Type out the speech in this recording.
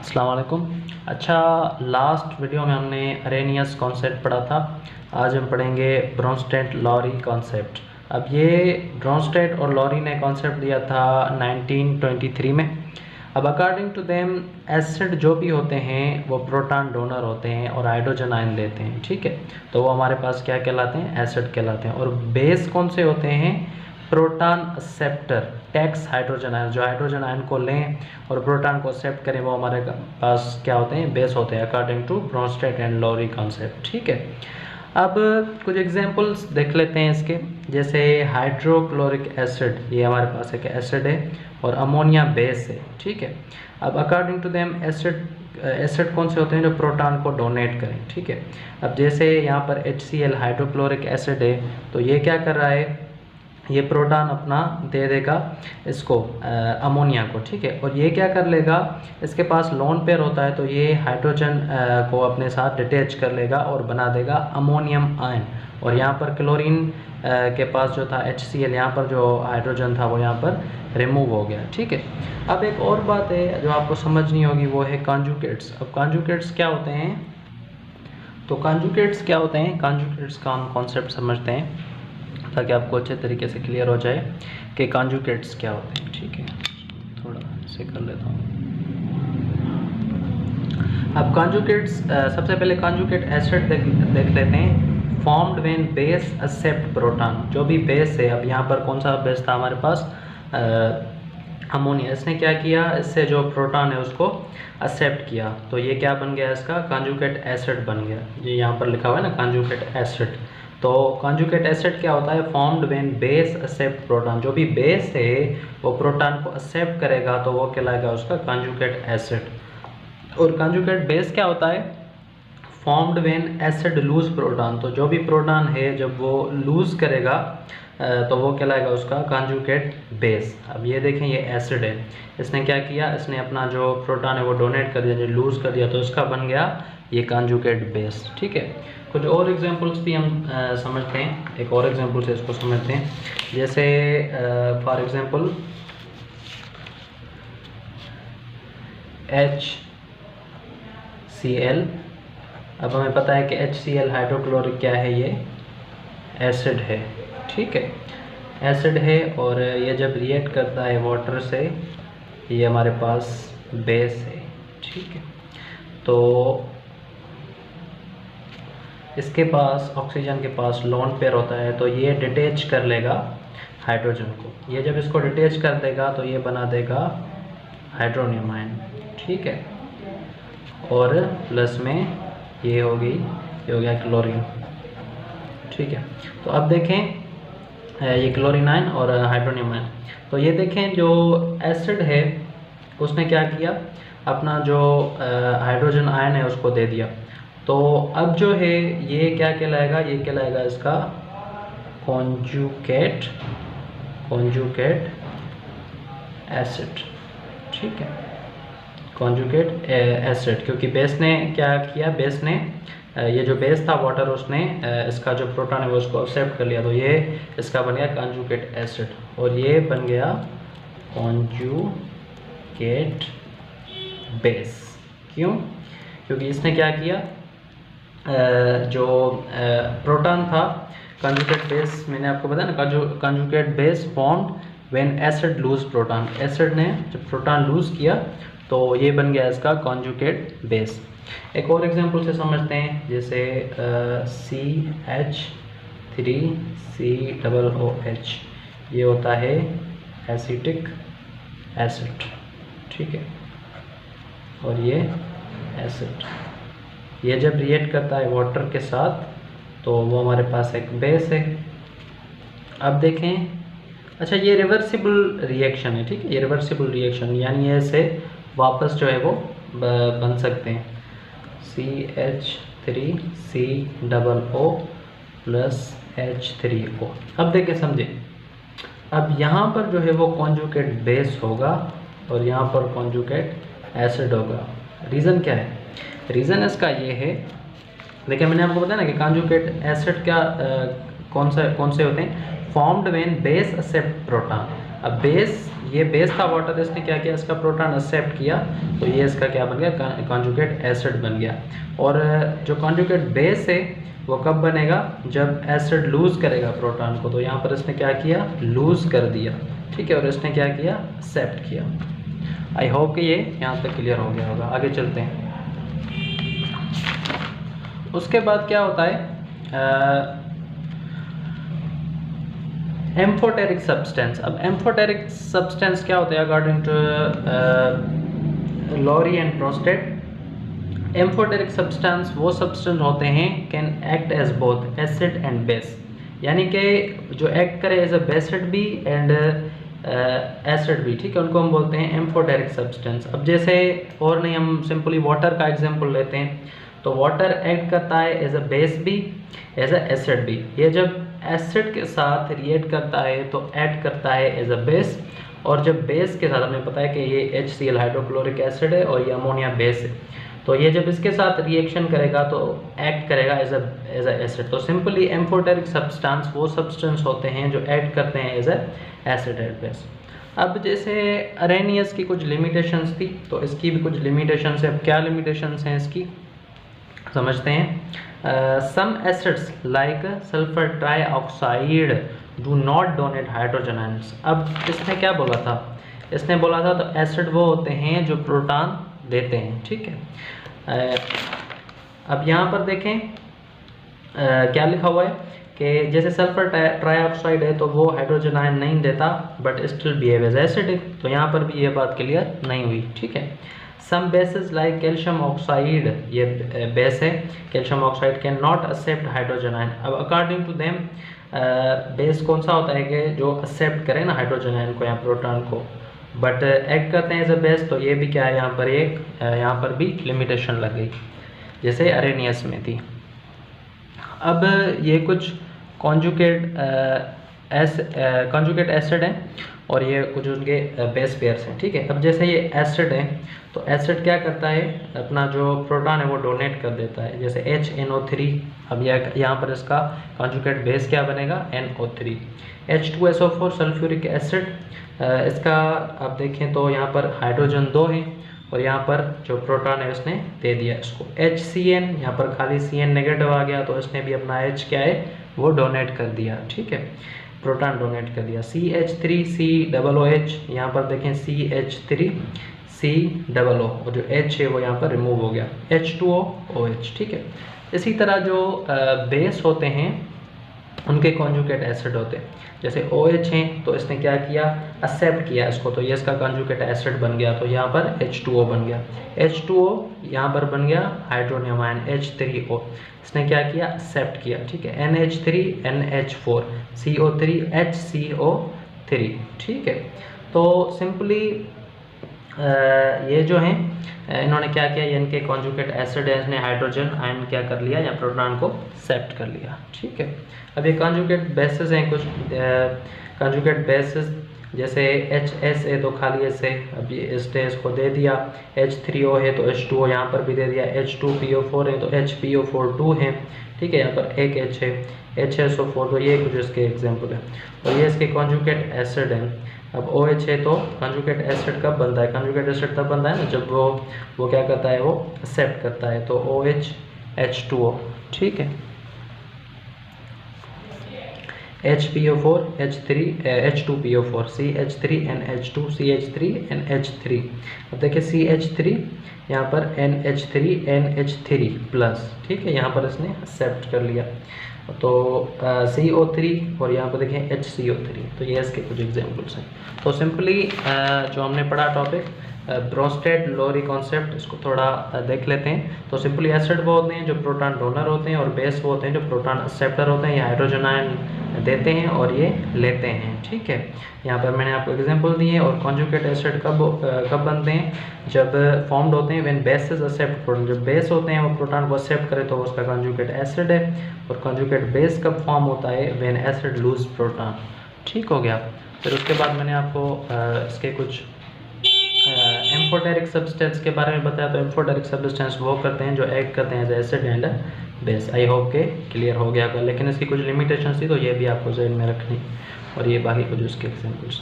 अस्सलाम वालेकुम। अच्छा, लास्ट वीडियो में हमने अरेनियस कॉन्सेप्ट पढ़ा था। आज हम पढ़ेंगे ब्रोंस्टेड लॉरी कॉन्सेप्ट। अब ये ब्रोंस्टेड और लॉरी ने कॉन्सेप्ट दिया था 1923 में। अब अकॉर्डिंग टू देम एसिड जो भी होते हैं वो प्रोटॉन डोनर होते हैं और हाइड्रोजन आयन लेते हैं, ठीक है। तो वो हमारे पास क्या कहलाते हैं? एसिड कहलाते हैं। और बेस कौन से होते हैं? Proton acceptor tax hydrogen ion, जो हाइड्रोजन आयन को लें और प्रोटॉन को एक्सेप्ट करें, वो हमारे पास क्या होते हैं? बेस होते हैं according to Bronsted and Lowry concept, ठीक है। अब कुछ एग्जांपल्स देख लेते हैं इसके। जैसे हाइड्रोक्लोरिक एसिड, ये हमारे पास एक एसिड है और अमोनिया बेस है, ठीक है। अब अकॉर्डिंग टू देम एसिड कौन से होते हैं? जो प्रोटॉन को डोनेट करें, ठीक है। अब जैसे यहाँ पर HCl हाइड्रोक्लोरिक एसिड है, तो ये क्या कर रहा है? ये प्रोटॉन अपना दे देगा इसको अमोनिया को, ठीक है। और ये क्या कर लेगा? इसके पास लोन पेयर होता है, तो ये हाइड्रोजन को अपने साथ डिटैच कर लेगा और बना देगा अमोनियम आयन। और यहाँ पर क्लोरीन के पास जो था HCl, यहाँ पर जो हाइड्रोजन था वो यहाँ पर रिमूव हो गया, ठीक है। अब एक और बात है जो आपको समझनी होगी, वो है कॉन्जुगेट्स। अब कॉन्जुगेट्स क्या होते हैं? तो कॉन्जुगेट्स क्या होते हैं? कॉन्जुगेट्स का हम कॉन्सेप्ट समझते हैं ताकि आपको अच्छे तरीके से क्लियर हो जाए कि कॉन्जुगेट्स क्या होते हैं, ठीक है। थोड़ा ऐसे कर लेता हूँ। अब कॉन्जुगेट्स, सबसे पहले कॉन्जुगेट एसिड देख लेते हैं। Formed when base accept proton, जो भी बेस है। अब यहाँ पर कौन सा बेस था हमारे पास? अमोनिया। इसने क्या किया? इससे जो प्रोटॉन है उसको एक्सेप्ट किया, तो ये क्या बन गया? इसका कॉन्जुगेट एसिड बन गया। ये यहाँ पर लिखा हुआ है ना, कॉन्जुगेट एसिड। तो कॉन्जुगेट एसिड क्या होता है? Formed when base accept proton, जो भी बेस है वो प्रोटॉन को एक्सेप्ट करेगा तो वो कहलाएगा उसका कॉन्जुगेट एसिड। और कॉन्जुगेट बेस क्या होता है? Formed when acid lose proton, तो जो भी प्रोटॉन है जब वो लूज करेगा तो वो कहलाएगा उसका कॉन्जुगेट बेस। अब ये देखें, ये एसिड है, इसने क्या किया? इसने अपना जो प्रोटॉन है वो डोनेट कर दिया, जो लूज कर दिया, तो इसका बन गया ये कॉन्जुगेट बेस, ठीक है। कुछ और एग्जांपल्स भी हम समझते हैं। एक और एग्जांपल से इसको समझते हैं। जैसे फॉर एग्जांपल HCl। अब हमें पता है कि HCl हाइड्रोक्लोरिक क्या है? ये एसिड है, ठीक है। एसिड है और ये जब रिएक्ट करता है वाटर से, ये हमारे पास बेस है, ठीक है। तो इसके पास ऑक्सीजन के पास लोन पेयर होता है, तो ये डिटैच कर लेगा हाइड्रोजन को। ये जब इसको डिटैच कर देगा तो ये बना देगा हाइड्रोनियम आयन, ठीक है। और प्लस में ये होगी, ये हो गया क्लोरीन, ठीक है। तो अब देखें, ये क्लोरीन आयन और हाइड्रोनियम आयन। तो ये देखें, जो एसिड है उसने क्या किया? अपना जो हाइड्रोजन आयन है उसको दे दिया। तो अब जो है ये क्या कहलाएगा? ये कहलाएगा इसका कॉन्जुगेट एसिड, ठीक है। कॉन्जुगेट एसिड, क्योंकि बेस ने क्या किया? बेस ने ये जो बेस था वाटर, उसने इसका जो प्रोटॉन है वो उसको एक्सेप्ट कर लिया, तो ये इसका बन गया कॉन्जुगेट एसिड। और ये बन गया कॉन्जुगेट बेस। क्यों? क्योंकि इसने क्या किया? जो प्रोटॉन था, कॉन्जुगेट बेस मैंने आपको बताया ना, conjugate base formed when acid lose proton. Acid ने जब प्रोटॉन लूज किया तो ये बन गया इसका कॉन्जुगेट बेस। एक और एग्जांपल से समझते हैं। जैसे CH3COOH, ये होता है एसिटिक एसिड, ठीक है। और ये एसिड, ये जब रिएक्ट करता है वाटर के साथ तो वो हमारे पास एक बेस है। अब देखें, अच्छा, ये रिवर्सिबल रिएक्शन है, ठीक है। ये रिवर्सिबल रिएक्शन यानी ऐसे वापस जो है वो बन सकते हैं। CH3COO plus H3O। अब देखें, समझे, अब यहाँ पर जो है वो कॉन्जुगेट बेस होगा और यहाँ पर कॉन्जुगेट एसिड होगा। रीज़न क्या है? रीज़न इसका ये है, देखिए मैंने आपको बताया ना कि कॉन्जुगेट एसिड क्या कौन से होते हैं? Formed when base accept proton. अब बेस, ये बेस था वाटर, इसने क्या किया, इसका प्रोटॉन एक्सेप्ट किया, तो ये इसका क्या बन गया, कॉन्जुगेट एसिड बन गया। और जो कॉन्जुगेट बेस है वो कब बनेगा, जब एसिड लूज करेगा प्रोटॉन को। तो यहाँ पर इसने क्या किया, लूज कर दिया, ठीक है, और इसने क्या किया, एक्सेप्ट किया। आई होप कि ये यहाँ तक क्लियर हो गया होगा। आगे चलते हैं। उसके बाद क्या होता है, एम्फोटेरिक सब्सटेंस। अब एम्फोटेरिक सब्सटेंस क्या होता है according to Lowry and Bronsted. Amphoteric substance वो सब्सटेंस होते हैं can act as both acid and base, यानी कि जो एक्ट करे एज अ बेसिड भी एंड एसिड भी, ठीक है, उनको हम बोलते हैं एम्फोटेरिक सब्सटेंस। अब जैसे और नहीं, हम सिंपली वाटर का एग्जांपल लेते हैं, तो वाटर एक्ट करता है एज अ बेस भी एज अ एसिड भी। ये जब एसिड के साथ रिएक्ट करता है तो एक्ट करता है एज अ बेस, और जब बेस के साथ, हमें पता है कि ये HCl हाइड्रोक्लोरिक एसिड है और ये अमोनिया बेस है, तो ये जब इसके साथ रिएक्शन करेगा तो एक्ट करेगा एज अ एसिड। तो सिंपली एम्फोटेरिक सब्सटेंस वो सब्सटेंस होते हैं जो एक्ट करते हैं as a acid and base. अब जैसे अरेनियस की कुछ लिमिटेशंस थी, तो इसकी भी कुछ लिमिटेशंस है। अब क्या लिमिटेशंस हैं इसकी, समझते हैं। Some acids like sulphur trioxide do not donate hydrogen ions. अब इसने क्या बोला था, इसने बोला था तो एसिड वो होते हैं जो प्रोटॉन देते हैं, ठीक है। अब यहाँ पर देखें क्या लिखा हुआ है कि जैसे सल्फर ट्राइऑक्साइड है तो वो हाइड्रोजन आयन नहीं देता but still behave as acid, तो यहाँ पर भी ये बात क्लियर नहीं हुई, ठीक है। Some bases like calcium oxide, ये बेस है, calcium oxide can not accept hydrogen ion. अब अकॉर्डिंग टू देम बेस कौन सा होता है कि जो एक्सेप्ट करे ना हाइड्रोजन आयन को या प्रोटॉन को, बट एक्ट करते हैं एज अ बेस, तो ये भी क्या है, यहाँ पर एक यहाँ पर भी लिमिटेशन लग गई जैसे अरेनियस में थी। अब ये कुछ कॉन्जुगेट एसिड हैं और ये कुछ उनके बेस पेयर्स हैं, ठीक है। अब जैसे ये एसिड है तो एसिड क्या करता है, अपना जो प्रोटॉन है वो डोनेट कर देता है, जैसे HNO3। अब यहाँ पर इसका कॉन्जुगेट बेस क्या बनेगा, NO3। H2SO4 सल्फ्यूरिक एसिड, इसका आप देखें तो यहाँ पर हाइड्रोजन 2 है और यहाँ पर जो प्रोटॉन है उसने दे दिया इसको HCN, यहाँ पर खाली CN नेगेटिव आ गया तो इसने भी अपना H क्या है वो डोनेट कर दिया, ठीक है, प्रोटॉन डोनेट कर दिया। CH3COOH, यहाँ पर देखें CH3COO और जो H है वो यहाँ पर रिमूव हो गया, H2OH, ठीक है। इसी तरह जो बेस होते हैं उनके कॉन्जुगेट एसिड होते हैं, जैसे OH हैं तो इसने क्या किया, एक्सेप्ट किया इसको, तो ये इसका कॉन्जुगेट एसिड बन गया, तो यहाँ पर H2O बन गया। H2O यहाँ पर बन गया हाइड्रोनियम आयन H3O, इसने क्या किया, एक्सेप्ट किया, ठीक है। NH3 NH4 CO3 HCO3, ठीक है। तो सिंपली ये जो हैं इन्होंने क्या किया, ये इनके कॉन्जुगेट एसिड है, इसने हाइड्रोजन आयन क्या कर लिया या प्रोटॉन को एक्सेप्ट कर लिया, ठीक है। अब ये कॉन्जुगेट बेसिस हैं, कुछ कॉन्जुगेट बेसिस जैसे HS है तो खाली S है, अब ये इसने इसको दे दिया, H3O है तो H2O यहाँ पर भी दे दिया, H2PO4 है तो HPO42 है, ठीक है, यहाँ पर एक H है HSO4, तो ये कुछ इसके एग्जाम्पल है और ये इसके कॉन्जुगेट एसिड हैं। अब OH है तो कॉन्जुगेट एसिड कब बनता है, कॉन्जुगेट एसिड तब बनता है ना जब वो क्या करता है, वो एक्सेप्ट करता है, तो OH H2O, ठीक है। HPO4 H2PO4 CH3NH2 CH3NH3। अब देखिए CH3 यहाँ पर NH3 प्लस, ठीक है, यहाँ पर इसने एक्सेप्ट कर लिया, तो CO3 और यहाँ पर देखें HCO3, तो ये इसके कुछ एग्जांपल्स हैं। तो सिंपली जो हमने पढ़ा टॉपिक ब्रोंस्टेड लोरी कॉन्सेप्ट, इसको थोड़ा देख लेते हैं। तो सिंपली एसिड वो होते हैं जो प्रोटॉन डोनर होते हैं और बेस वो होते हैं जो प्रोटॉन एक्सेप्टर होते हैं, ये हाइड्रोजन आयन देते हैं और ये लेते हैं, ठीक है। यहाँ पर मैंने आपको एग्जांपल दिए। और कॉन्जुगेट एसिड कब बनते हैं, जब फॉर्म्ड होते हैं व्हेन बेसेस एक्सेप्ट प्रोटॉन, जब बेस होते हैं वो प्रोटॉन को एक्सेप्ट करे तो वो उसका कॉन्जुगेट एसिड है। और कॉन्जुगेट बेस कब फॉर्म होता है, व्हेन एसिड लूज प्रोटॉन, ठीक हो गया। फिर उसके बाद मैंने आपको इसके कुछ एम्फोटेरिक सब्सटेंस के बारे में बताया। तो एम्फोटेरिक सब्सटेंस वो करते हैं जो एक्ट करते हैं as acid and base. I hope के क्लियर हो गया होगा, लेकिन इसकी कुछ लिमिटेशंस थी तो ये भी आपको जहन में रखनी, और ये बाकी कुछ उसके एग्जांपल्स।